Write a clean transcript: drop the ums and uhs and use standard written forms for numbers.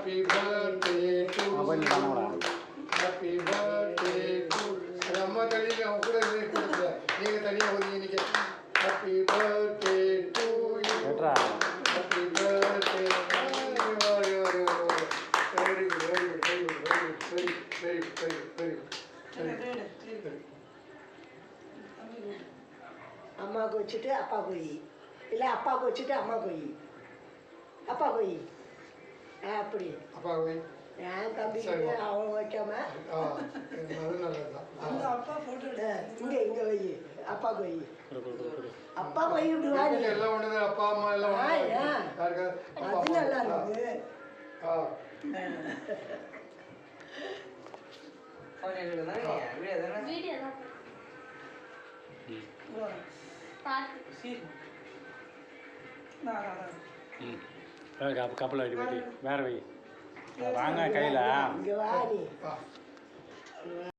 Happy birthday to you. Happy birthday to அம்மா தனியாக அவங்க கூட கொடுக்கல நீங்கள் தனியாக ஒதுங்கினீங்க. Happy birthday to you. Happy birthday. Very good, very good, very good, very good, very good, very good, very good. அம்மாவுக்கு வச்சுட்டு அப்பா போய் இல்லை அப்பாவுக்கு வச்சுட்டு அம்மா போய் அப்பா போய் அப்படி அப்பா போய் என் தம்பி அவன் வைக்காம இங்கே இங்கே வை அப்பா போய் அப்பா போய் விடுவாரு எல்லாம் ஒன்று அப்பா அம்மா எல்லாம் அது நல்லா இருக்குது கப்பல் அடி வேற வை வாங்க கையில் இங்கே வா நீ